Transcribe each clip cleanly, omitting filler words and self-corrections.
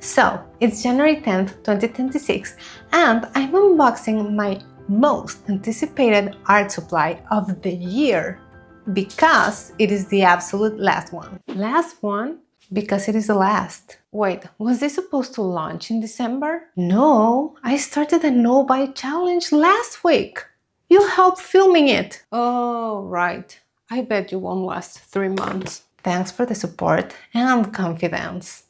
So, it's January 10th, 2026, and I'm unboxing my most anticipated art supply of the year because it is the absolute last one. Last one because it is the last. Wait, was this supposed to launch in December? No, I started a no-buy challenge last week. You helped filming it. Oh, right. I bet you won't last 3 months. Thanks for the support and confidence.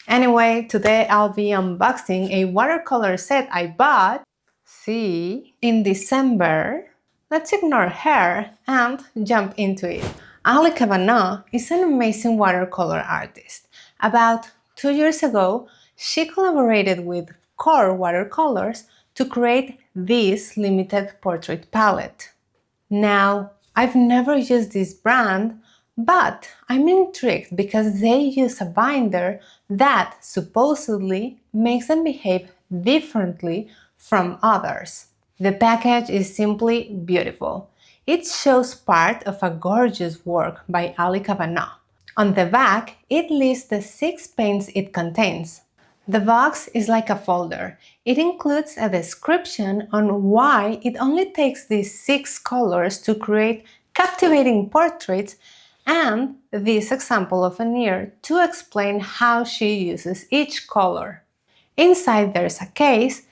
Anyway, today I'll be unboxing a watercolor set I bought, see, in December. Let's ignore her and jump into it. Ali Cavanaugh is an amazing watercolor artist. About 2 years ago, she collaborated with Core Watercolors to create this limited portrait palette. Now, I've never used this brand, but I'm intrigued because they use a binder that supposedly makes them behave differently from others. The package is simply beautiful. It shows part of a gorgeous work by Ali Cavanaugh. On the back, it lists the 6 paints it contains. The box is like a folder. It includes a description on why it only takes these 6 colors to create captivating portraits and this example of an ear to explain how she uses each color. Inside there's a case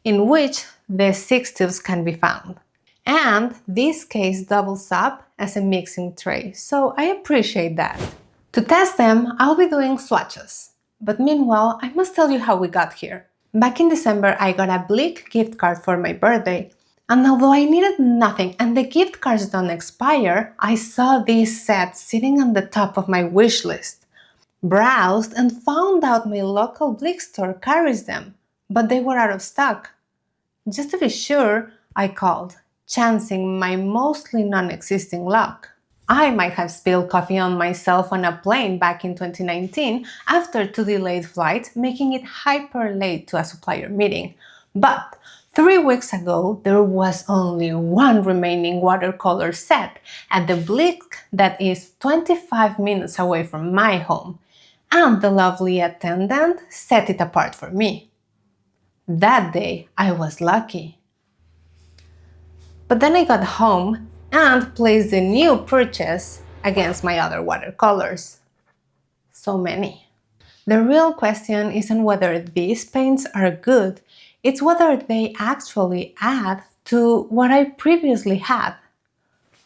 in which the 6 tubes can be found. And this case doubles up as a mixing tray, so I appreciate that. To test them, I'll be doing swatches. But meanwhile, I must tell you how we got here. Back in December, I got a Blick gift card for my birthday, and although I needed nothing and the gift cards don't expire, I saw this set sitting on the top of my wish list. Browsed and found out my local Blick store carries them, but they were out of stock. Just to be sure, I called, chancing my mostly non-existing luck. I might have spilled coffee on myself on a plane back in 2019 after 2 delayed flights, making it hyper late to a supplier meeting. But 3 weeks ago, there was only one remaining watercolor set at the Blick that is 25 minutes away from my home, and the lovely attendant set it apart for me. That day, I was lucky. But then I got home and placed the new purchase against my other watercolors. So many. The real question isn't whether these paints are good, it's whether they actually add to what I previously had.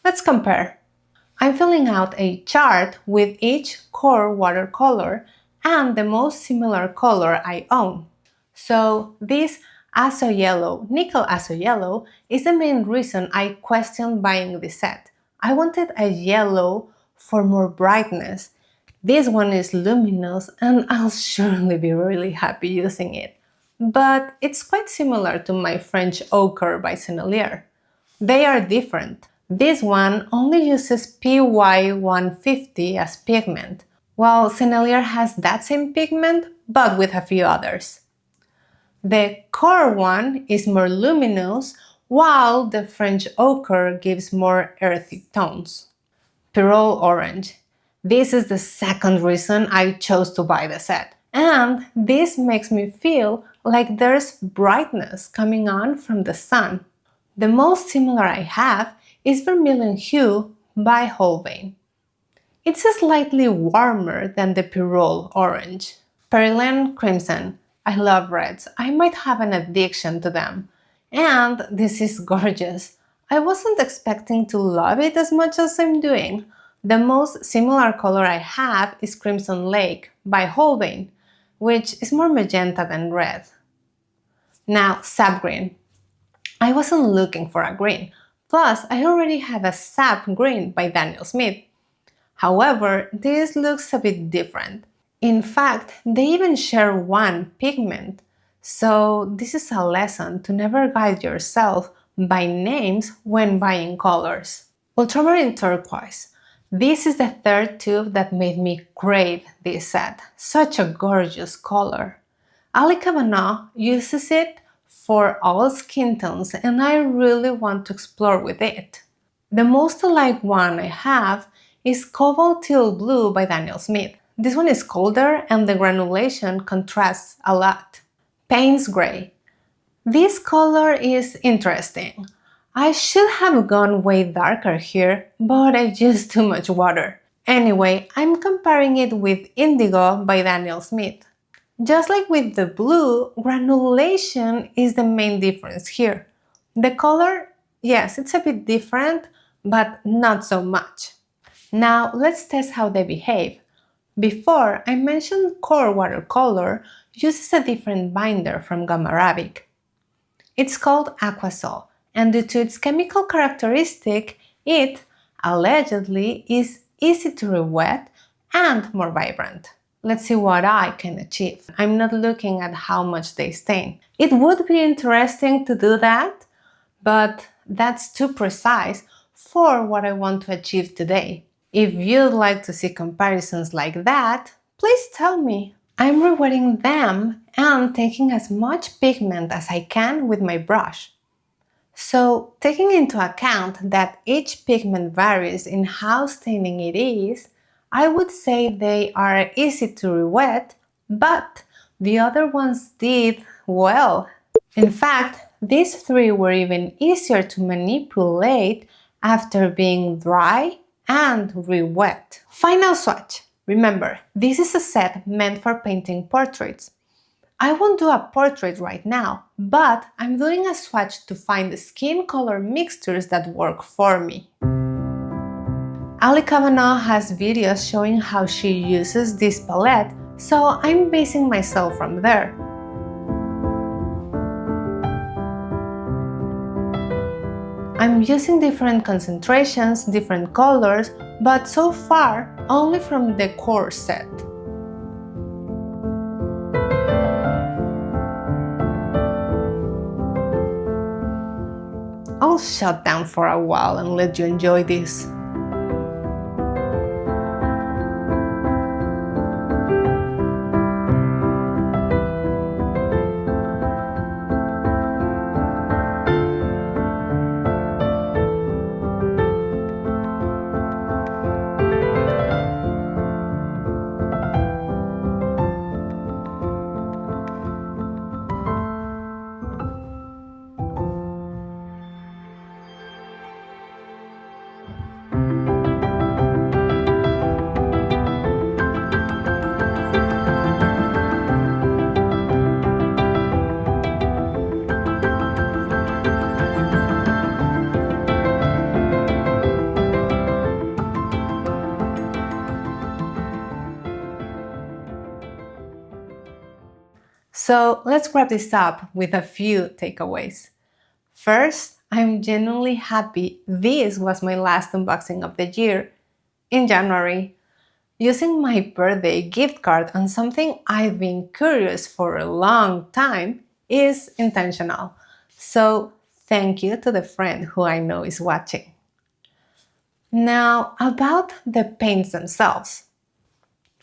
Let's compare. I'm filling out a chart with each core watercolor and the most similar color I own. So this Azo Yellow, Nickel Azo Yellow, is the main reason I questioned buying this set. I wanted a yellow for more brightness. This one is luminous and I'll surely be really happy using it. But it's quite similar to my French Ochre by Sennelier. They are different. This one only uses PY150 as pigment, while Sennelier has that same pigment but with a few others. The core one is more luminous, while the French ochre gives more earthy tones. Pyrrole orange. This is the second reason I chose to buy the set. And this makes me feel like there's brightness coming on from the sun. The most similar I have is Vermilion Hue by Holbein. It's slightly warmer than the Pyrrole orange. Perylene Crimson. I love reds. I might have an addiction to them. And this is gorgeous. I wasn't expecting to love it as much as I'm doing. The most similar color I have is Crimson Lake by Holbein, which is more magenta than red. Now, sap green. I wasn't looking for a green. Plus, I already have a sap green by Daniel Smith. However, this looks a bit different. In fact, they even share one pigment, so this is a lesson to never guide yourself by names when buying colors. Ultramarine turquoise. This is the third tube that made me crave this set. Such a gorgeous color. Ali Cavanaugh uses it for all skin tones and I really want to explore with it. The most alike one I have is Cobalt Teal Blue by Daniel Smith. This one is colder and the granulation contrasts a lot. Payne's Gray. This color is interesting. I should have gone way darker here, but I used too much water. Anyway, I'm comparing it with Indigo by Daniel Smith. Just like with the blue, granulation is the main difference here. The color, yes, it's a bit different, but not so much. Now let's test how they behave. Before, I mentioned Core Watercolor uses a different binder from Gamma Arabic. It's called Aquasol, and due to its chemical characteristic, it, allegedly, is easy to re-wet and more vibrant. Let's see what I can achieve. I'm not looking at how much they stain. It would be interesting to do that, but that's too precise for what I want to achieve today. If you'd like to see comparisons like that, please tell me. I'm rewetting them and taking as much pigment as I can with my brush. So, taking into account that each pigment varies in how staining it is, I would say they are easy to re-wet, but the other ones did well. In fact, these three were even easier to manipulate after being dry and re-wet. Final swatch. Remember, this is a set meant for painting portraits. I won't do a portrait right now, but I'm doing a swatch to find the skin color mixtures that work for me. Ali Kavanaugh has videos showing how she uses this palette, so I'm basing myself from there. I'm using different concentrations, different colors, but so far only from the core set. I'll shut down for a while and let you enjoy this. So let's wrap this up with a few takeaways. First, I'm genuinely happy this was my last unboxing of the year in January. Using my birthday gift card on something I've been curious for a long time is intentional. So thank you to the friend who I know is watching. Now, about the paints themselves.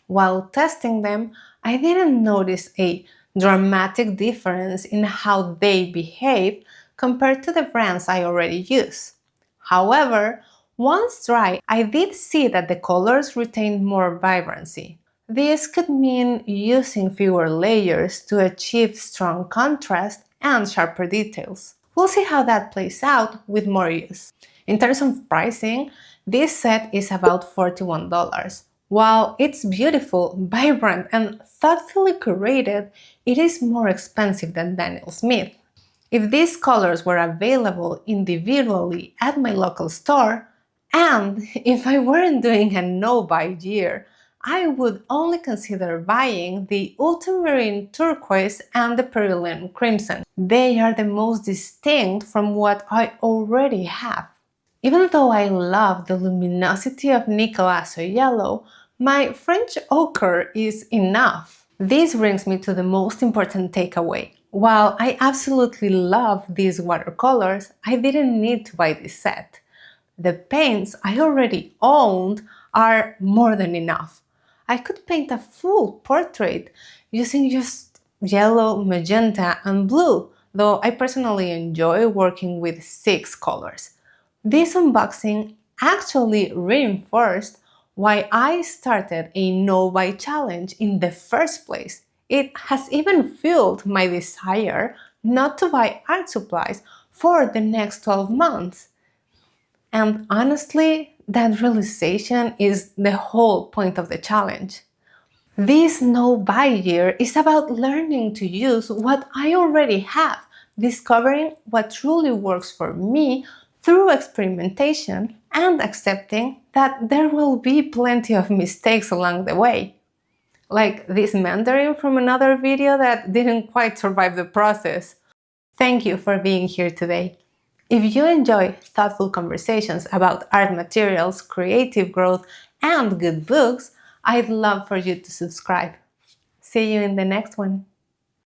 While testing them, I didn't notice a dramatic difference in how they behave compared to the brands I already use. However, once dry, I did see that the colors retained more vibrancy. This could mean using fewer layers to achieve strong contrast and sharper details. We'll see how that plays out with more use. In terms of pricing, this set is about $41. While it's beautiful, vibrant, and thoughtfully curated, it is more expensive than Daniel Smith. If these colors were available individually at my local store, and if I weren't doing a no-buy year, I would only consider buying the ultramarine turquoise and the cerulean crimson. They are the most distinct from what I already have. Even though I love the luminosity of nickel azo yellow, my French ochre is enough. This brings me to the most important takeaway. While I absolutely love these watercolors, I didn't need to buy this set. The paints I already owned are more than enough. I could paint a full portrait using just yellow, magenta, and blue, though I personally enjoy working with 6 colors. This unboxing actually reinforced why I started a no-buy challenge in the first place. It has even fueled my desire not to buy art supplies for the next 12 months. And honestly, that realization is the whole point of the challenge. This no-buy year is about learning to use what I already have, discovering what truly works for me through experimentation, and accepting that there will be plenty of mistakes along the way. Like this Mandarin from another video that didn't quite survive the process. Thank you for being here today. If you enjoy thoughtful conversations about art materials, creative growth, and good books, I'd love for you to subscribe. See you in the next one.